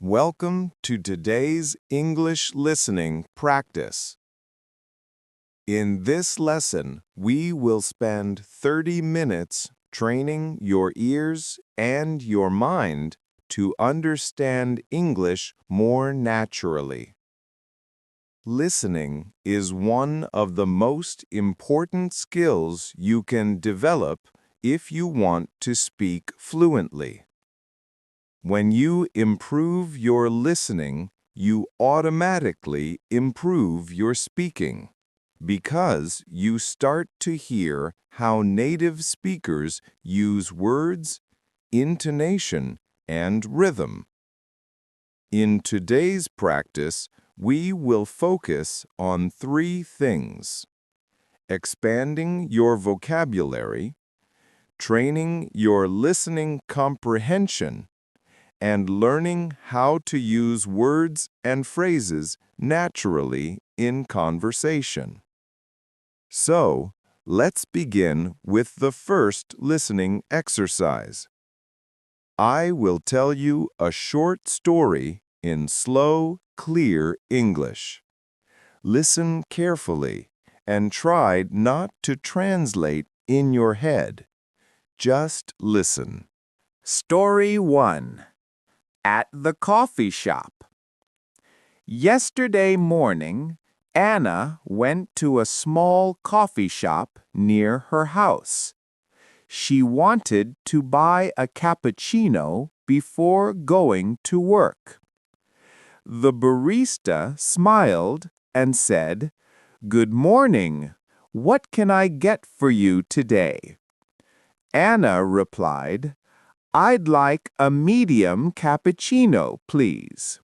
Welcome to today's English listening practice. In this lesson, we will spend 30 minutes training your ears and your mind to understand English more naturally. Listening is one of the most important skills you can develop if you want to speak fluently. When you improve your listening, you automatically improve your speaking, because you start to hear how native speakers use words, intonation, and rhythm. In today's practice, we will focus on three things: expanding your vocabulary, training your listening comprehension, and learning how to use words and phrases naturally in conversation. So, let's begin with the first listening exercise. I will tell you a short story in slow, clear English. Listen carefully and try not to translate in your head. Just listen. Story 1. At the coffee shop. Yesterday morning, Anna went to a small coffee shop near her house. She wanted to buy a cappuccino before going to work. The barista smiled and said, "Good morning. What can I get for you today?" Anna replied, "I'd like a medium cappuccino, please."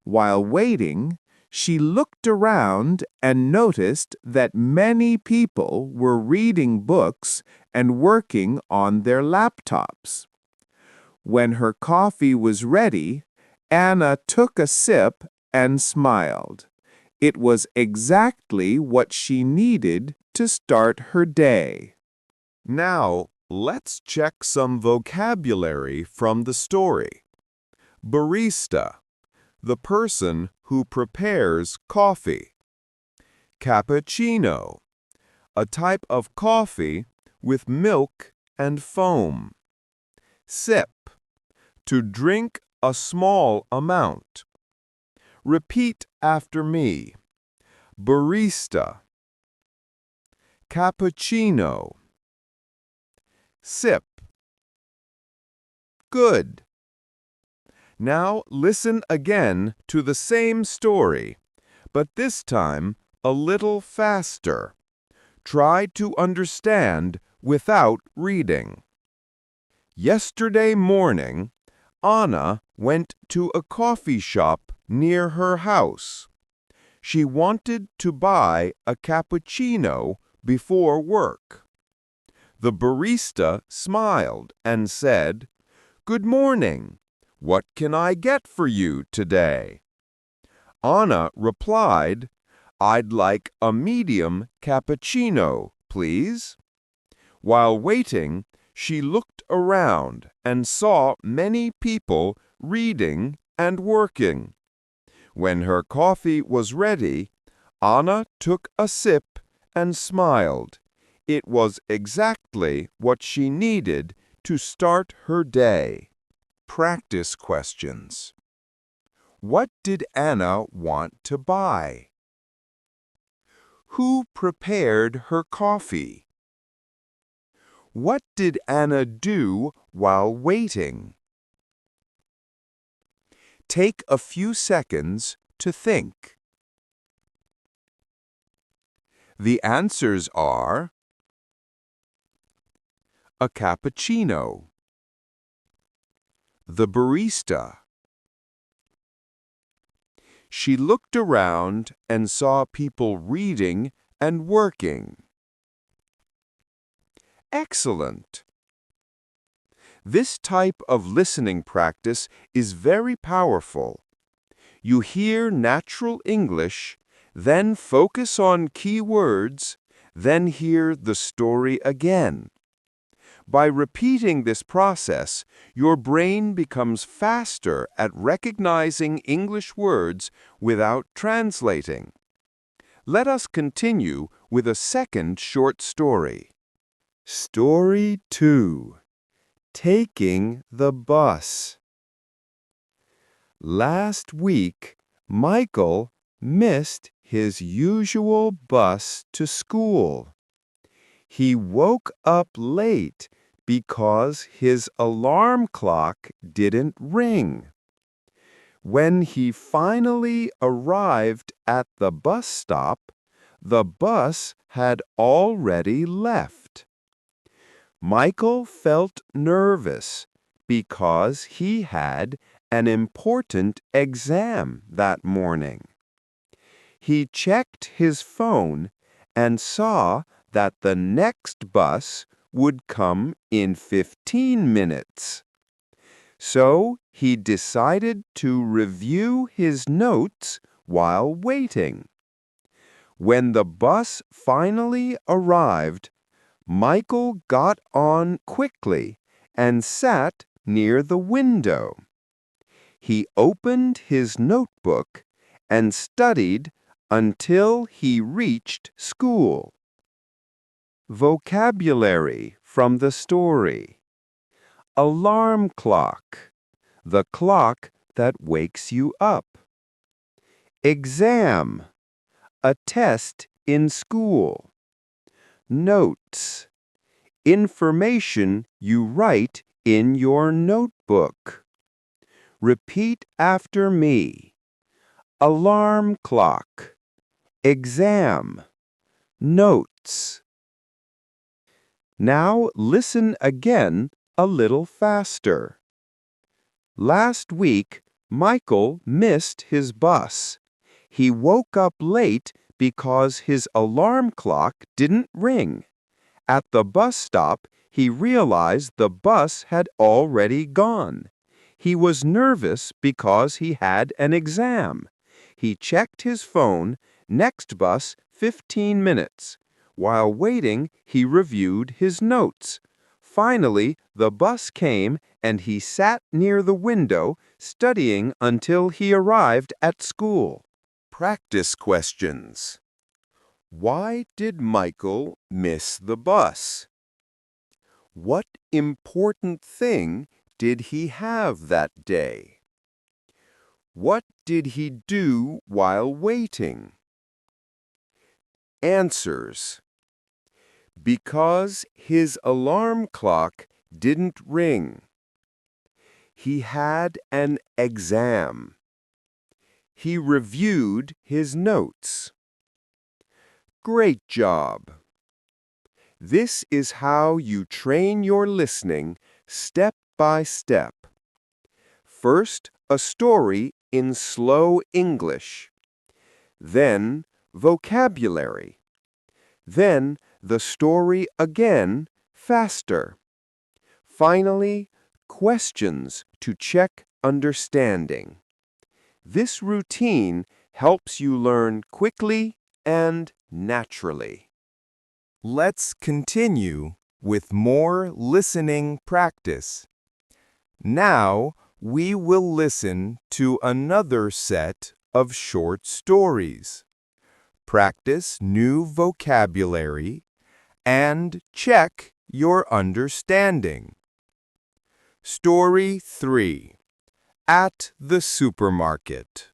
While waiting, she looked around and noticed that many people were reading books and working on their laptops. When her coffee was ready, Anna took a sip and smiled. It was exactly what she needed to start her day. Now, let's check some vocabulary from the story. Barista, the person who prepares coffee. Cappuccino, a type of coffee with milk and foam. Sip, to drink a small amount. Repeat after me. Barista, cappuccino, sip. Good. Now listen again to the same story, but this time a little faster. Try to understand without reading. Yesterday morning, Anna went to a coffee shop near her house. She wanted to buy a cappuccino before work. The barista smiled and said, "Good morning. What can I get for you today?" Anna replied, "I'd like a medium cappuccino, please." While waiting, she looked around and saw many people reading and working. When her coffee was ready, Anna took a sip and smiled. It was exactly what she needed to start her day. Practice questions. What did Anna want to buy? Who prepared her coffee? What did Anna do while waiting? Take a few seconds to think. The answers are: a cappuccino, the barista. She looked around and saw people reading and working. Excellent! This type of listening practice is very powerful. You hear natural English, then focus on key words, then hear the story again. By repeating this process, your brain becomes faster at recognizing English words without translating. Let us continue with a second short story. Story 2. Taking the bus. Last week, Michael missed his usual bus to school. He woke up late because his alarm clock didn't ring. When he finally arrived at the bus stop, the bus had already left. Michael felt nervous because he had an important exam that morning. He checked his phone and saw that the next bus would come in 15 minutes. So he decided to review his notes while waiting. When the bus finally arrived, Michael got on quickly and sat near the window. He opened his notebook and studied until he reached school. Vocabulary from the story. Alarm clock, the clock that wakes you up. Exam, a test in school. Notes, information you write in your notebook. Repeat after me. Alarm clock, exam, notes. Now listen again a little faster. Last week, Michael missed his bus. He woke up late because his alarm clock didn't ring. At the bus stop, he realized the bus had already gone. He was nervous because he had an exam. He checked his phone, next bus 15 minutes. While waiting, he reviewed his notes. Finally, the bus came and he sat near the window, studying until he arrived at school. Practice questions. Why did Michael miss the bus? What important thing did he have that day? What did he do while waiting? Answers. Because his alarm clock didn't ring. He had an exam. He reviewed his notes. Great job! This is how you train your listening step by step. First, a story in slow English. Then, vocabulary. Then, the story again, faster. Finally, questions to check understanding. This routine helps you learn quickly and naturally. Let's continue with more listening practice. Now, we will listen to another set of short stories. Practice new vocabulary and check your understanding. Story 3. At the supermarket.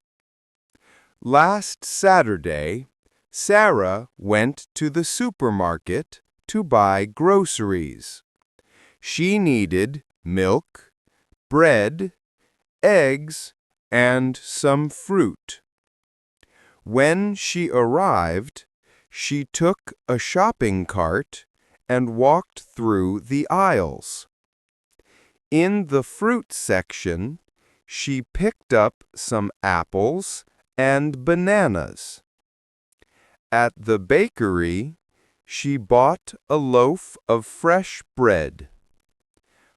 Last Saturday, Sarah went to the supermarket to buy groceries. She needed milk, bread, eggs, and some fruit. When she arrived, she took a shopping cart and walked through the aisles. In the fruit section, she picked up some apples and bananas. At the bakery, she bought a loaf of fresh bread.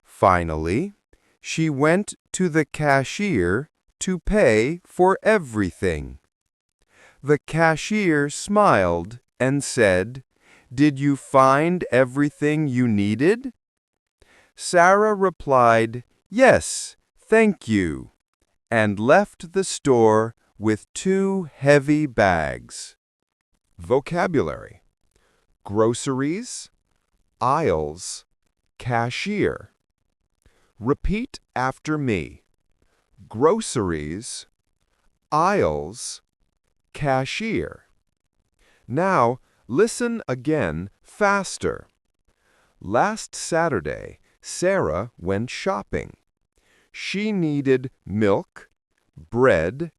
Finally, she went to the cashier to pay for everything. The cashier smiled and said, "Did you find everything you needed?" Sarah replied, "Yes, thank you," and left the store with 2 heavy bags. Vocabulary: groceries, aisles, cashier. Repeat after me. Groceries, aisles, cashier. Now, listen again faster. Last Saturday, Sarah went shopping. She needed milk, bread,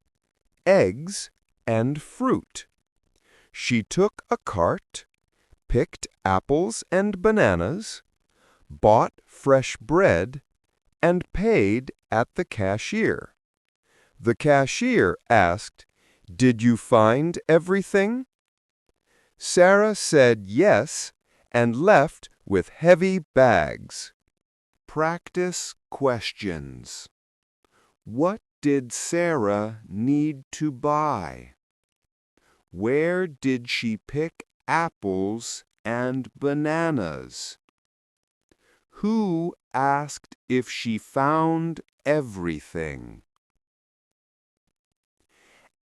eggs, and fruit. She took a cart, picked apples and bananas, bought fresh bread, and paid at the cashier. The cashier asked, "Did you find everything?" Sarah said yes and left with heavy bags. Practice questions. What did Sarah need to buy? Where did she pick apples and bananas? Who asked if she found everything?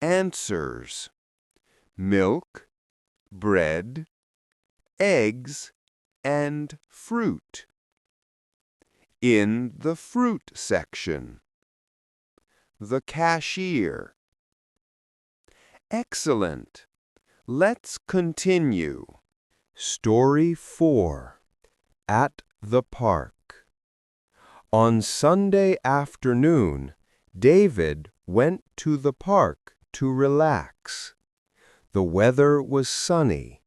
Answers: milk, bread, eggs, and fruit. In the fruit section. The cashier. Excellent. Let's continue. Story 4. At the park. On Sunday afternoon, David went to the park to relax. The weather was sunny,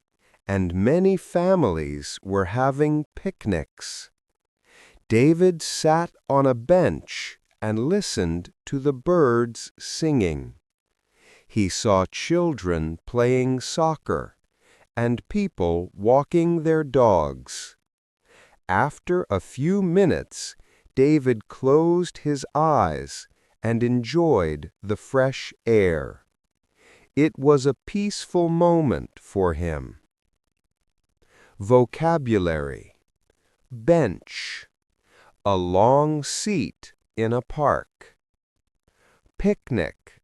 and many families were having picnics. David sat on a bench and listened to the birds singing. He saw children playing soccer and people walking their dogs. After a few minutes, David closed his eyes and enjoyed the fresh air. It was a peaceful moment for him. Vocabulary: bench, a long seat in a park. Picnic,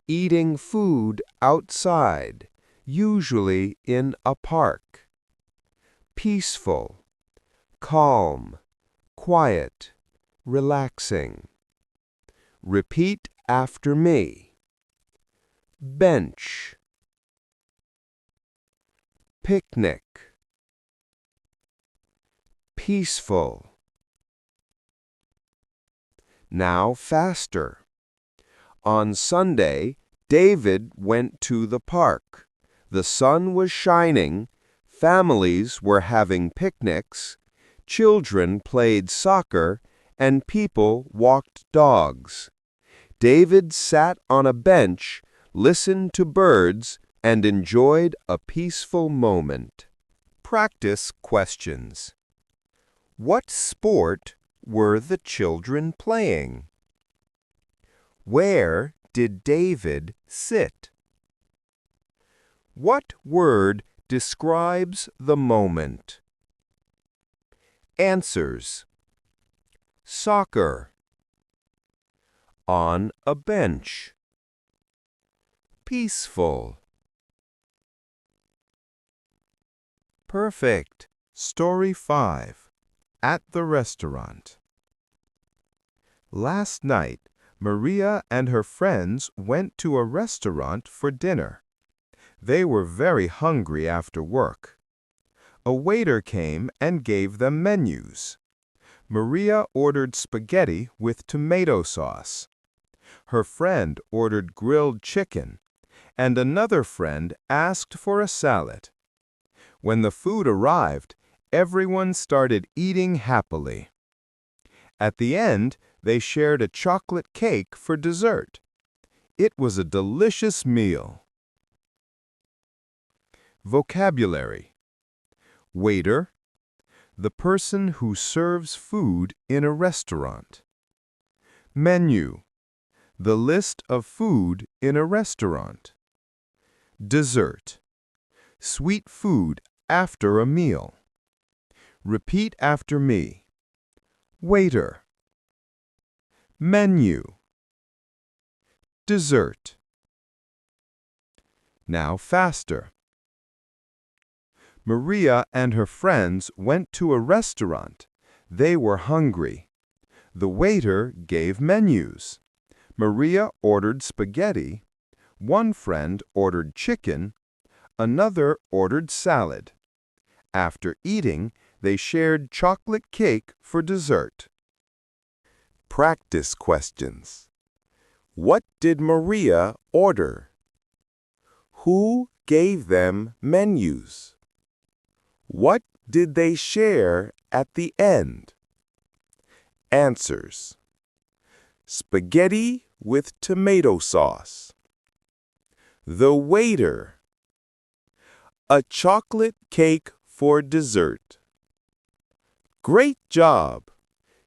eating food outside, usually in a park. Peaceful, calm, quiet, relaxing. Repeat after me. Bench, picnic, peaceful. Now faster. On Sunday, David went to the park. The sun was shining, families were having picnics, children played soccer, and people walked dogs. David sat on a bench, listened to birds, and enjoyed a peaceful moment. Practice questions. What sport were the children playing? Where did David sit? What word describes the moment? Answers: soccer, on a bench, peaceful. Perfect. Story 5. At the restaurant. Last night, Maria and her friends went to a restaurant for dinner. They were very hungry after work. A waiter came and gave them menus. Maria ordered spaghetti with tomato sauce. Her friend ordered grilled chicken, and another friend asked for a salad. When the food arrived, everyone started eating happily. At the end, they shared a chocolate cake for dessert. It was a delicious meal. Vocabulary: waiter, the person who serves food in a restaurant. Menu, the list of food in a restaurant. Dessert, sweet food after a meal. Repeat after me. waiter, menu, dessert. Now faster. Maria and her friends went to a restaurant. They were hungry. The waiter gave menus. Maria ordered spaghetti. One friend ordered chicken. Another ordered salad. After eating, they shared chocolate cake for dessert. Practice questions. What did Maria order? Who gave them menus? What did they share at the end? Answers. Spaghetti with tomato sauce. The waiter. A chocolate cake for dessert. Great job!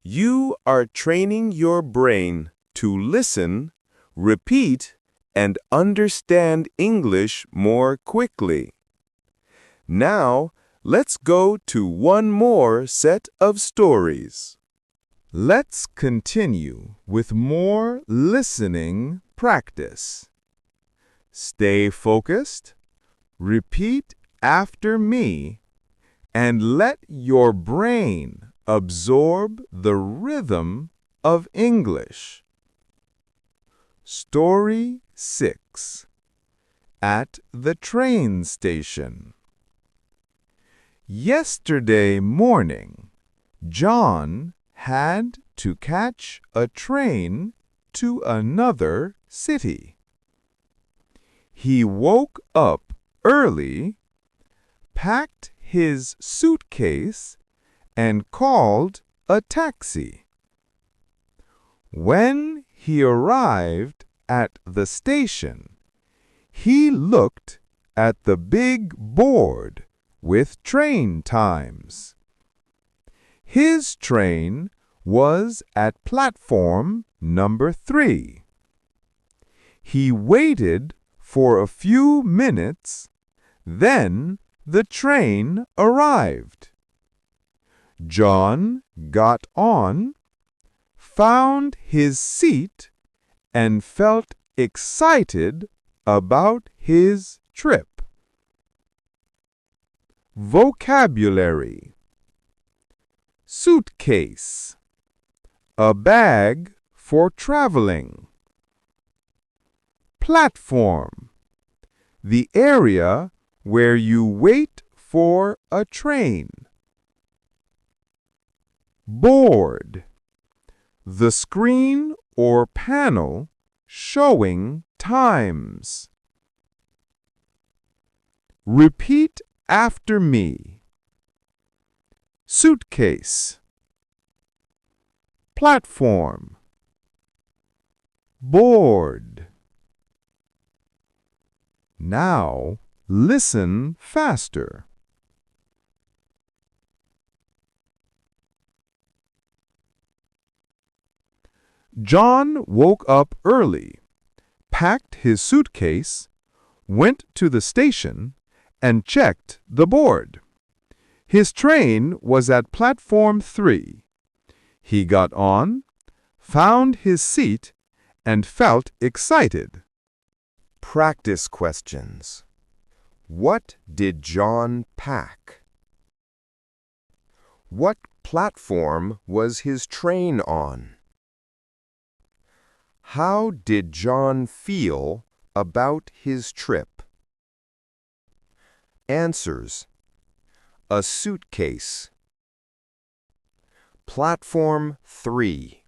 You are training your brain to listen, repeat, and understand English more quickly. Now, let's go to one more set of stories. Let's continue with more listening practice. Stay focused, repeat after me, and let your brain absorb the rhythm of English. Story 6. At the train station. Yesterday morning, John had to catch a train to another city. He woke up early, packed his suitcase, and called a taxi. When he arrived at the station, he looked at the big board with train times. His train was at platform number 3. He waited for a few minutes, then the train arrived. John got on, found his seat, and felt excited about his trip. Vocabulary. Suitcase. A bag for traveling. Platform. The area where you wait for a train. Board. The screen or panel showing times. Repeat after me. Suitcase. Platform. Board. Now listen faster. John woke up early, packed his suitcase, went to the station, and checked the board. His train was at platform 3. He got on, found his seat, and felt excited. Practice questions. What did John pack? What platform was his train on? How did John feel about his trip? Answers. A suitcase. Platform 3.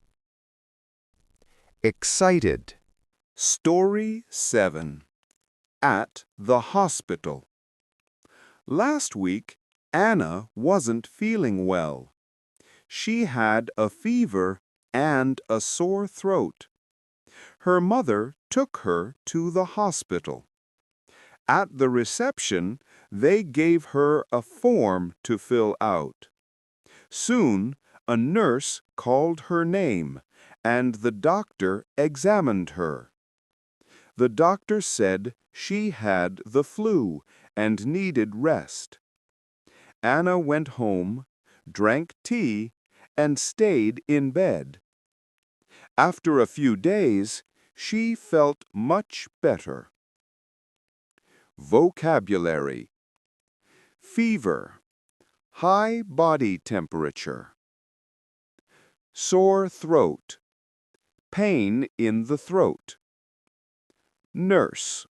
Excited. Story 7. At the hospital. Last week, Anna wasn't feeling well. She had a fever and a sore throat. Her mother took her to the hospital. At the reception, they gave her a form to fill out. Soon, a nurse called her name, and the doctor examined her. The doctor said she had the flu and needed rest. Anna went home, drank tea, and stayed in bed. After a few days, she felt much better. Vocabulary: fever, high body temperature. Sore throat, pain in the throat. Nurse,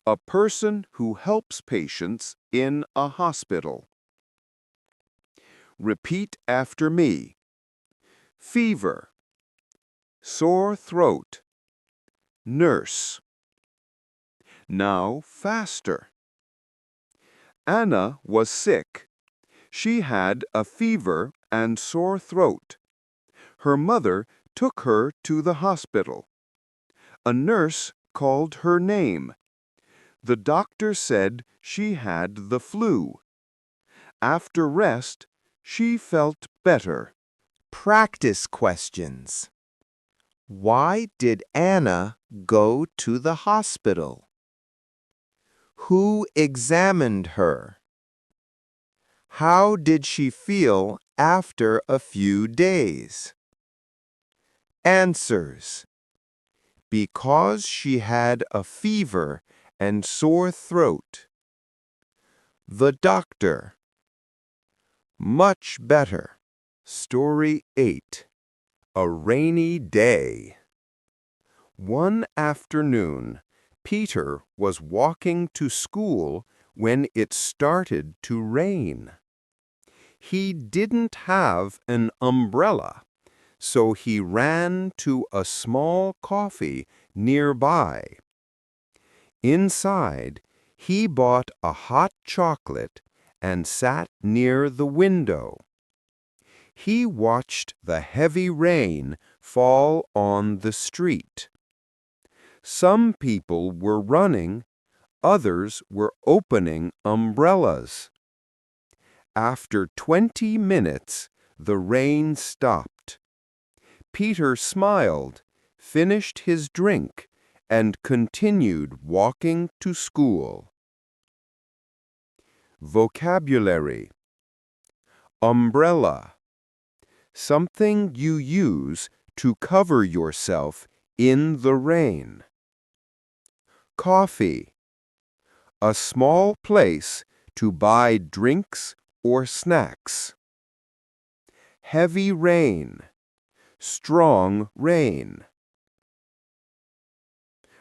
a person who helps patients in a hospital. Repeat after me. Fever, sore throat, nurse. Now faster. Anna was sick. She had a fever and sore throat. Her mother took her to the hospital. A nurse called her name. The doctor said she had the flu. After rest, she felt better. Practice questions. Why did Anna go to the hospital? Who examined her? How did she feel after a few days? Answers. Because she had a fever and sore throat. The doctor. Much better. Story 8. A rainy day. One afternoon, Peter was walking to school when it started to rain. He didn't have an umbrella, so he ran to a small coffee nearby. Inside, he bought a hot chocolate and sat near the window. He watched the heavy rain fall on the street. Some people were running, others were opening umbrellas. After 20 minutes, the rain stopped. Peter smiled, finished his drink, and continued walking to school. Vocabulary: umbrella, something you use to cover yourself in the rain. Coffee, a small place to buy drinks or snacks. Heavy rain, strong rain.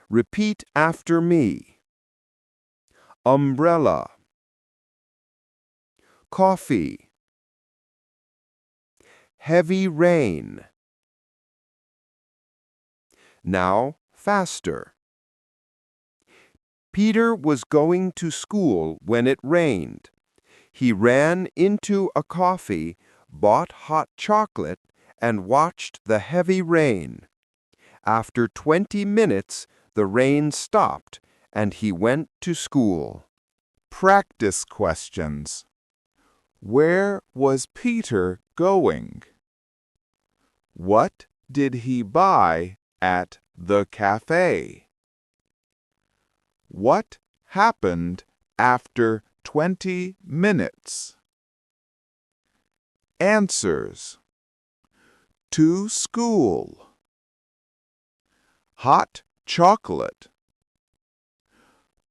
Repeat after me. Umbrella, coffee, heavy rain. Now faster. Peter was going to school when it rained. He ran into a coffee, bought hot chocolate, and watched the heavy rain. After 20 minutes, the rain stopped, and he went to school. Practice questions. Where was Peter going? What did he buy at the cafe? What happened after 20 minutes? Answers. To school. Hot chocolate.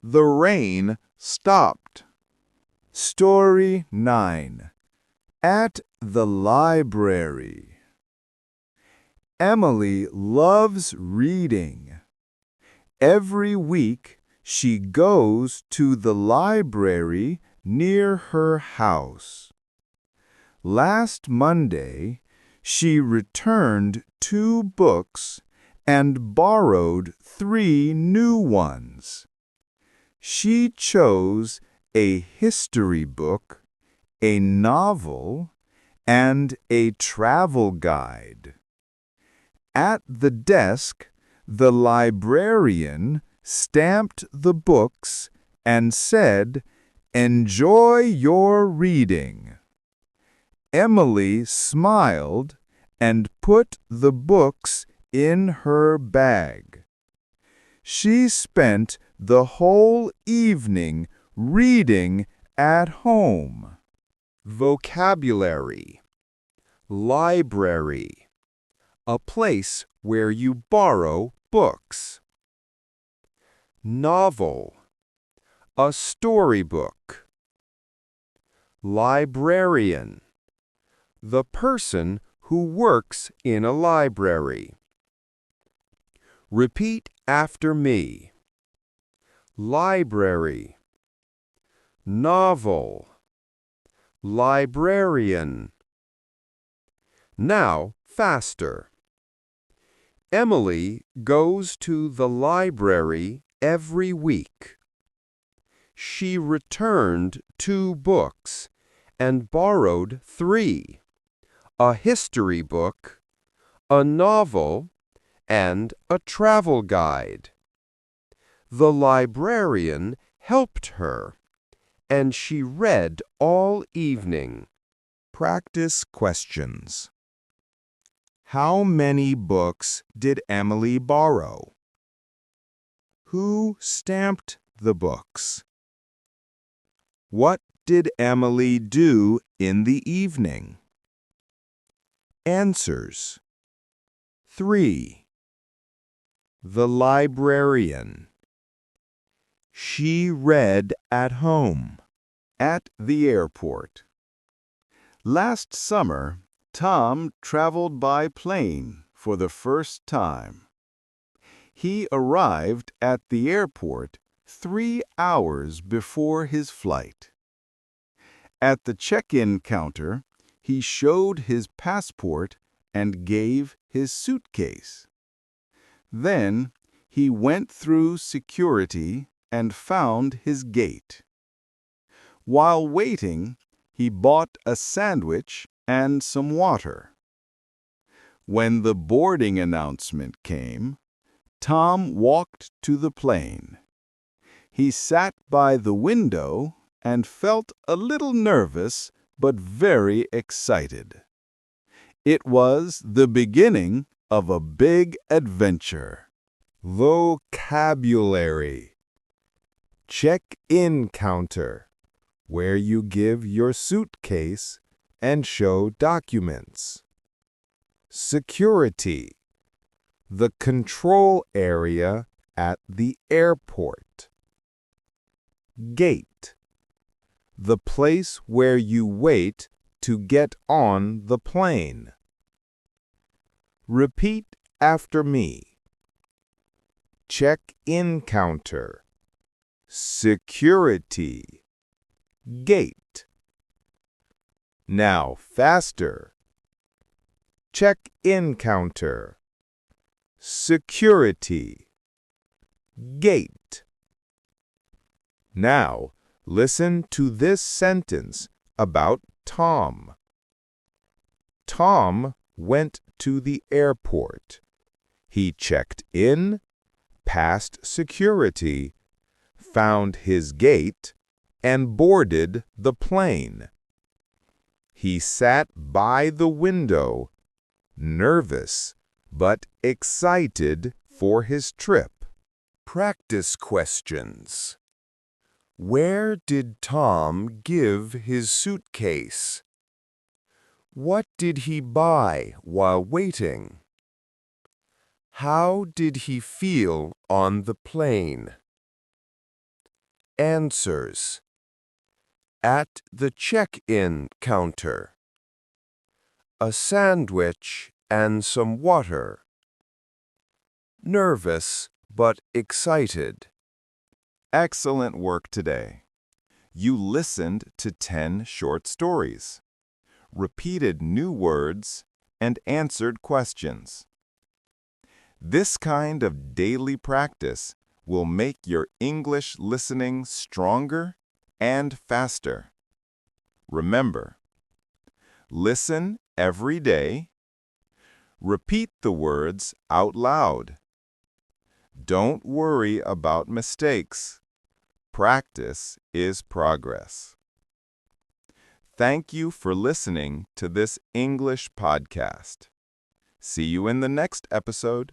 The rain stopped. Story 9. At the library. Emily loves reading. Every week, she goes to the library near her house. Last Monday, she returned 2 books and borrowed 3 new ones. She chose a history book, a novel, and a travel guide. At the desk, the librarian stamped the books and said, "Enjoy your reading." Emily smiled and put the books in her bag. She spent the whole evening reading at home. Vocabulary: Library. A place where you borrow books. Novel. A storybook. Librarian. The person who works in a library. Repeat after me. Library. Novel. Librarian. Now, faster. Emily goes to the library every week. She returned 2 books and borrowed 3, a history book, a novel, and a travel guide. The librarian helped her, and she read all evening. Practice questions. How many books did Emily borrow? Who stamped the books? What did Emily do in the evening? Answers. 3. The librarian. She read at home. At the airport. Last summer, Tom traveled by plane for the first time. He arrived at the airport 3 hours before his flight. At the check-in counter, he showed his passport and gave his suitcase. Then, he went through security and found his gate. While waiting, he bought a sandwich and some water. When the boarding announcement came, Tom walked to the plane. He sat by the window and felt a little nervous but very excited. It was the beginning of a big adventure. Vocabulary. Check-in counter, where you give your suitcase and show documents. Security. The control area at the airport. Gate. The place where you wait to get on the plane. Repeat after me. Check-in counter. Security. Gate. Now faster. Check-in counter. Security. Gate. Now listen to this sentence about Tom. Tom went to the airport. He checked in, passed security, found his gate, and boarded the plane. He sat by the window, nervous but excited for his trip. Practice questions. Where did Tom give his suitcase? What did he buy while waiting? How did he feel on the plane? Answers. At the check-in counter. A sandwich and some water. Nervous but excited. Excellent work today. You listened to 10 short stories, repeated new words, and answered questions. This kind of daily practice will make your English listening stronger and faster. Remember, listen every day. Repeat the words out loud. Don't worry about mistakes. Practice is progress. Thank you for listening to this English podcast. See you in the next episode.